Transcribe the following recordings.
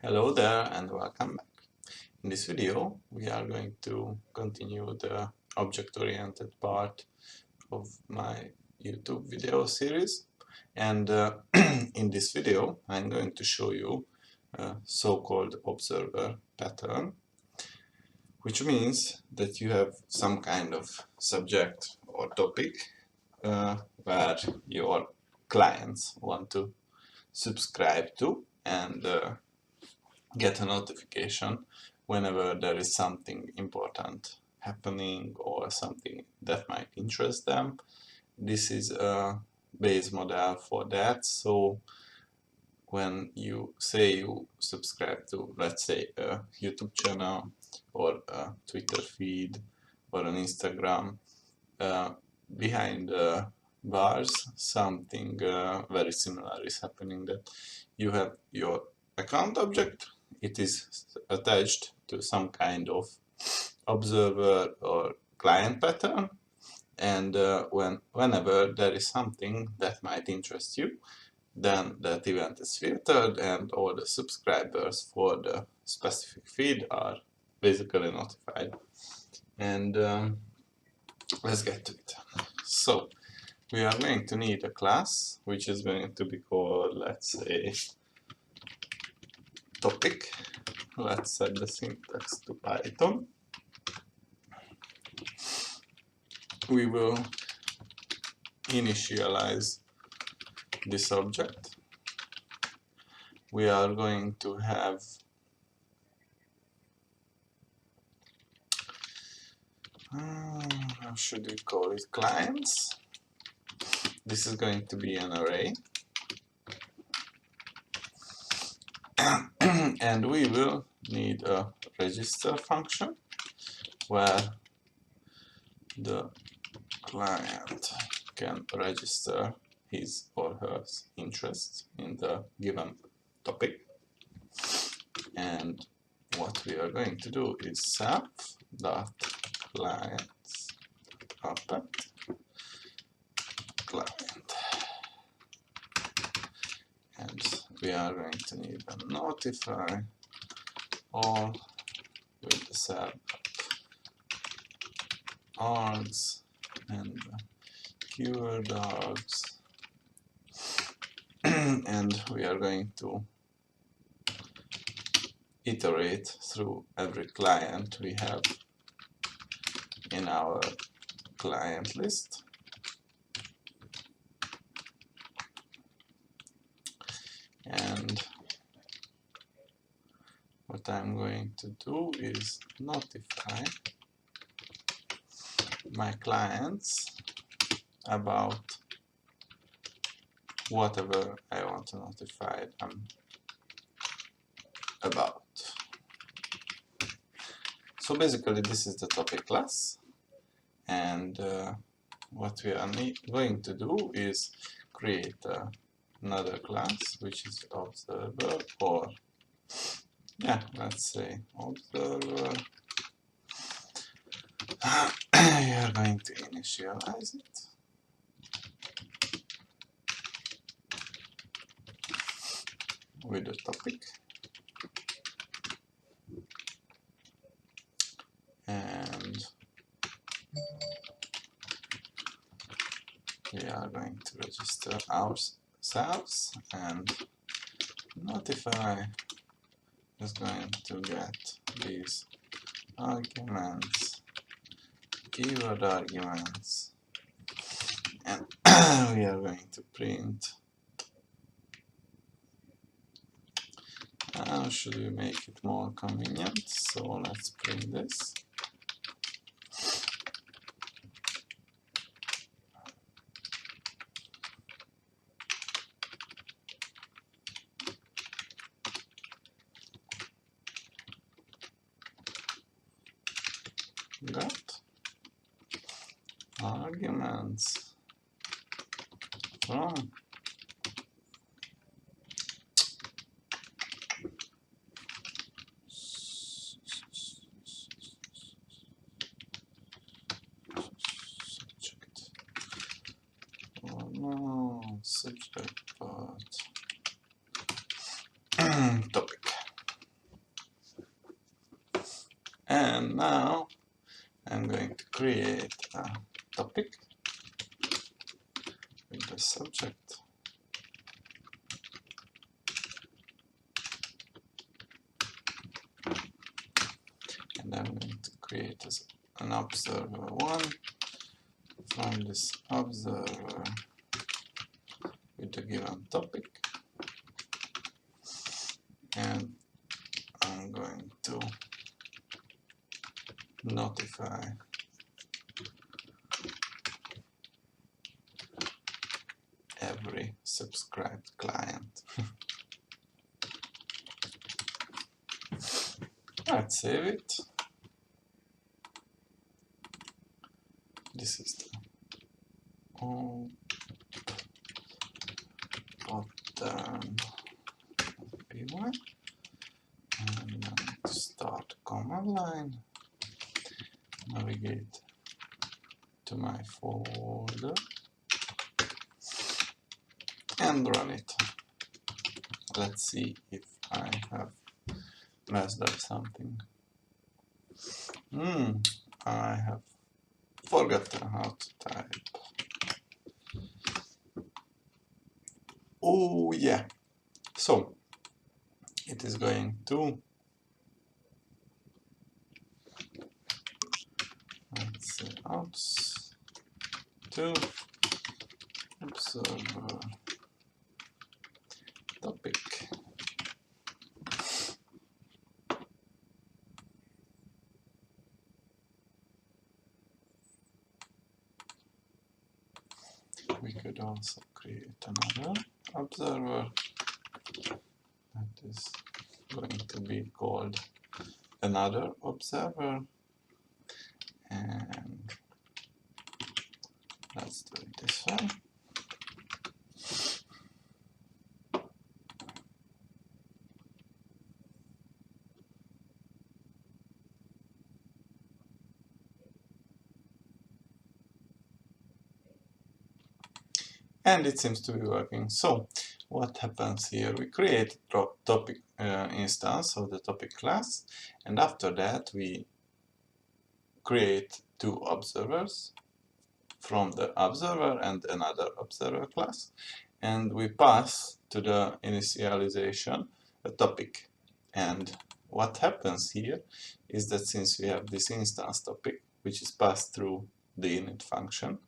Hello there and welcome back. In this video we are going to continue the object-oriented part of my YouTube video series, and in this video I'm going to show you a so-called observer pattern, which means that you have some kind of subject or topic where your clients want to subscribe to and get a notification whenever there is something important happening or something that might interest them. This is a base model for that. So when you say you subscribe to, let's say, a YouTube channel or a Twitter feed or an Instagram, behind the bars something very similar is happening, that you have your account object. It is attached to some kind of observer or client pattern, and whenever there is something that might interest you, then that event is filtered and all the subscribers for the specific feed are basically notified. And let's get to it. So we are going to need a class which is going to be called, let's say, topic. Let's set the syntax to Python. We will initialize this object. We are going to have how should we call it, clients. This is going to be an array. And we will need a register function where the client can register his or her interest in the given topic. And what we are going to do is self.clients client, and we are going to need a notify all with the sub args and keyword args, and we are going to iterate through every client we have in our client list. And what I'm going to do is notify my clients about whatever I want to notify them about. So basically this is the topic class, and what we are going to do is create another class which is observer, or let's say observer. We are going to initialize it. With the topic, and we are going to register ourselves, and notify is going to get these arguments, keyword arguments, and we are going to print. How should we make it more convenient? So let's print this. Got arguments from subject. Oh no, subject part topic. And now I'm going to create a topic with the subject. And I'm going to create an observer 1 from this observer with the given topic. And I'm going to notify every subscribed client. Let's save it. This is the pattern P1. And I'm going to start command line, navigate to my folder, and run it. Let's see if I have messed up something. I have forgotten how to type. Oh yeah. So it is going to, let's say, ops to observer topic. We could also create another observer that is going to be called another observer, and let's do it this way. And it seems to be working. So what happens here? We create a topic instance of the topic class, and after that we create two observers from the observer and another observer class, and we pass to the initialization a topic. And what happens here is that since we have this instance topic, which is passed through the init function,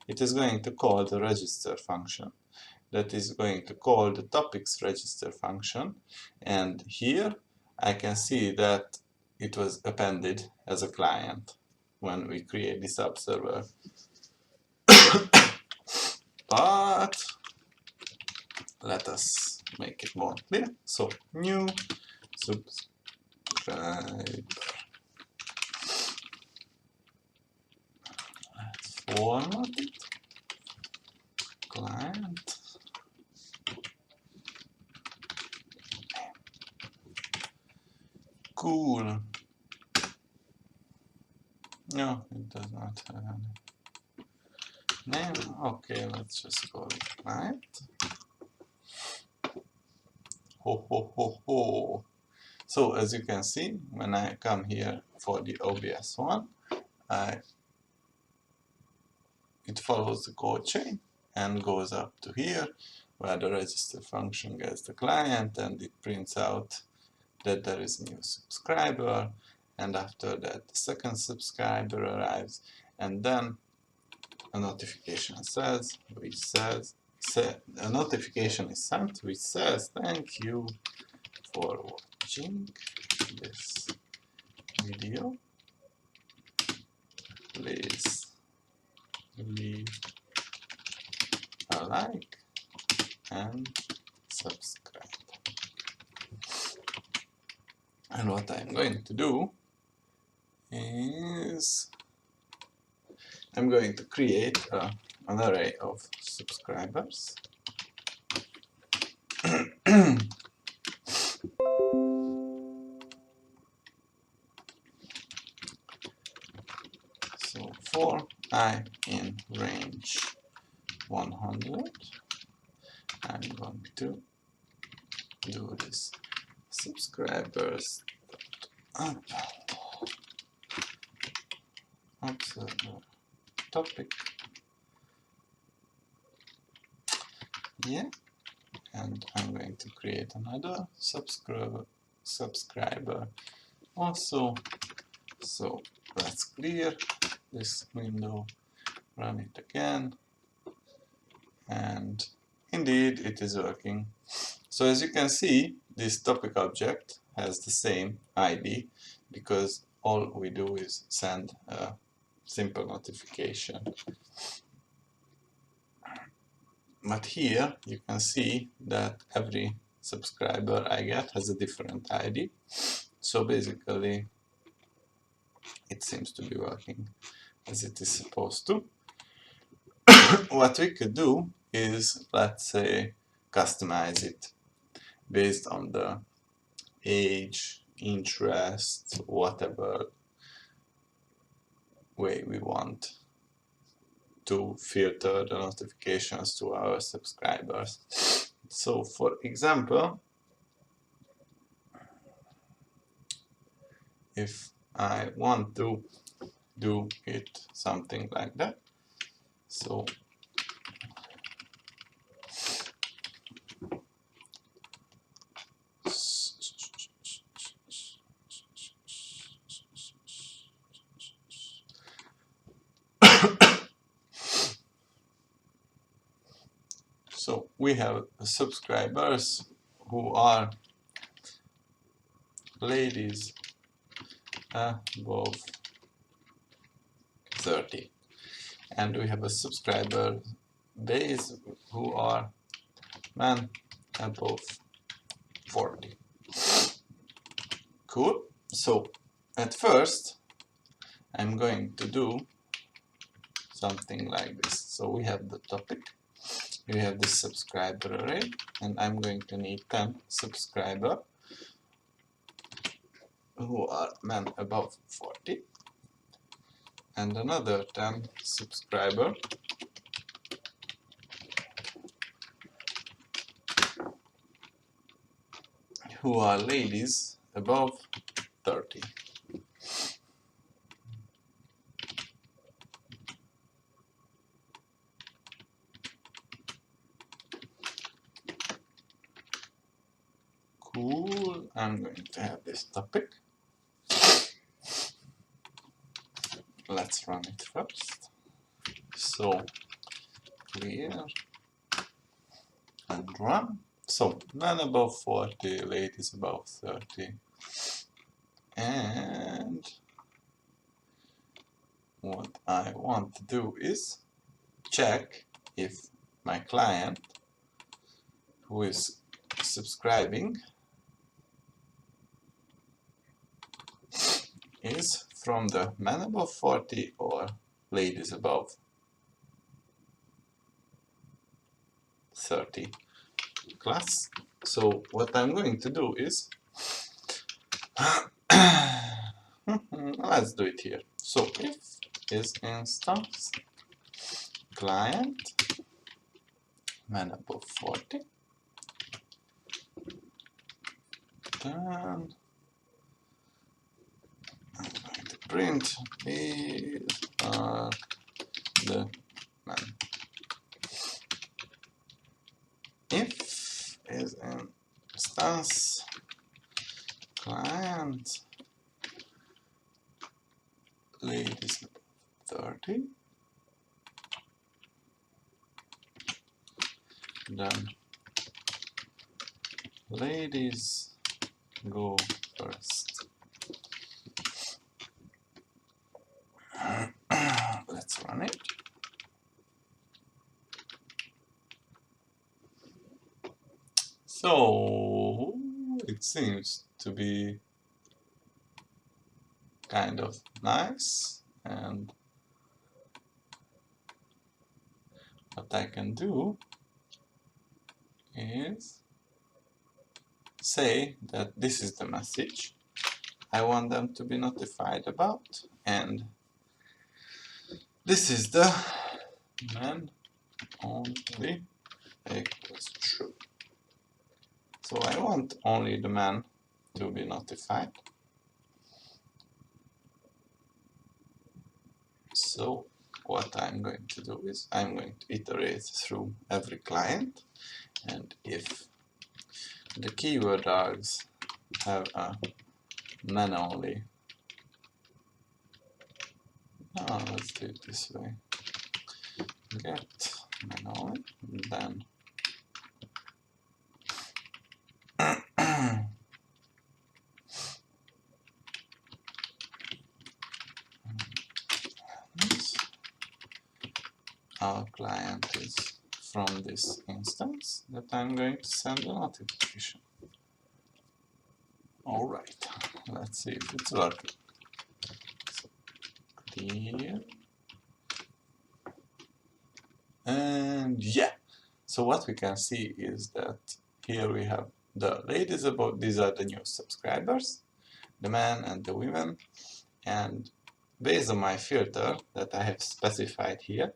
it is going to call the register function. That is going to call the topics register function, and here I can see that it was appended as a client when we create this observer. But let us make it more clear. So new subscribe. Let's format it. Client. Cool. No, it does not have any name. Okay, let's just call it client. Ho ho ho ho. So as you can see, when I come here for the OBS one, it follows the code chain and goes up to here where the register function gets the client, and it prints out that there is a new subscriber, and after that the second subscriber arrives, and then a notification says, a notification is sent which says, thank you for watching this video. Please leave a like and subscribe. And what I'm going to do is I'm going to create an array of subscribers. So for I in range 100, I'm going to do this subscribers up observer topic. Yeah, and I'm going to create another subscriber also. So let's clear this window, run it again, and indeed it is working. So as you can see, this topic object has the same ID because all we do is send a simple notification. But here you can see that every subscriber I get has a different ID. So basically it seems to be working as it is supposed to. What we could do is, let's say, customize it based on the age, interest, whatever way we want to filter the notifications to our subscribers. So for example, if I want to do it something like that, so so we have subscribers who are ladies above 30, and we have a subscriber base who are men above 40. Cool. So at first I'm going to do something like this. So we have the topic, we have this subscriber array, and I'm going to need 10 subscriber who are men above 40, and another 10 subscriber who are ladies above 30. Cool. I'm going to have this topic. Let's run it first. So clear and run. So men above 40, ladies above 30. And what I want to do is check if my client who is subscribing is from the men above 40 or ladies above 30 class. So what I'm going to do is let's do it here. So if is instance client men above 40, then I'm going to print these are the men. If is instance client ladies above 30, then ladies go first. Let's run it. So it seems to be kind of nice, and what I can do is say that this is the message I want them to be notified about, and this is the men only equals true. So I want only the men to be notified. So what I'm going to do is I'm going to iterate through every client, and if the keyword args have a man-only, let's do it this way, get man-only, then our client is from this instance that I'm going to send a notification. Alright, let's see if it's working. So, clear. And yeah, so what we can see is that here we have the ladies about, these are the new subscribers, the men and the women, and based on my filter that I have specified here,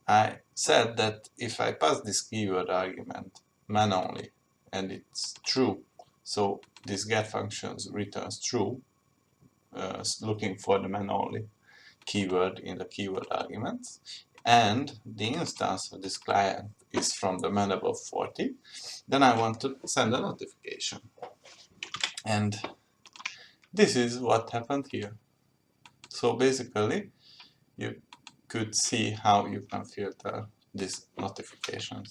I said that if I pass this keyword argument man only and it's true, so this get function returns true, looking for the man only keyword in the keyword argument, and the instance of this client is from the man above 40, then I want to send a notification. And this is what happened here. So basically, you could see how you can filter these notifications.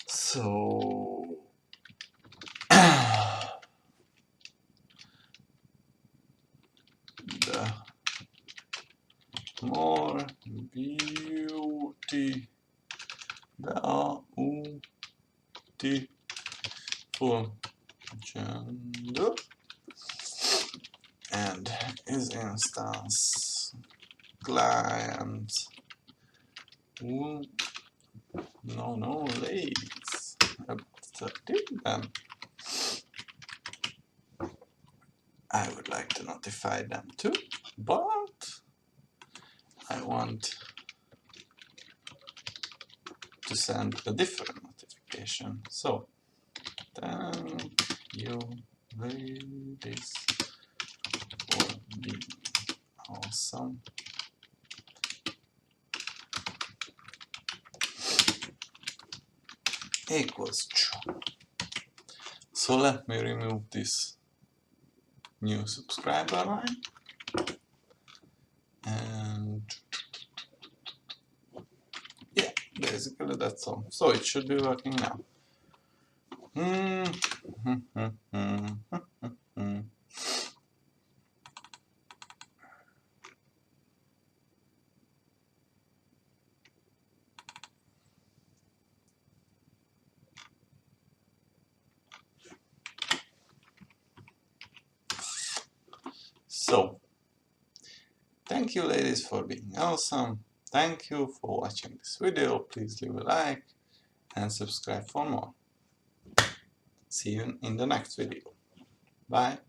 So the more beautiful gender and is instance client no ladies then I would like to notify them too, but I want to send a different notification. So thank you ladies for being awesome. Equals true. So let me remove this new subscriber line, and yeah, basically that's all. So it should be working now. So, thank you ladies for being awesome. Thank you for watching this video. Please leave a like and subscribe for more. See you in the next video. Bye.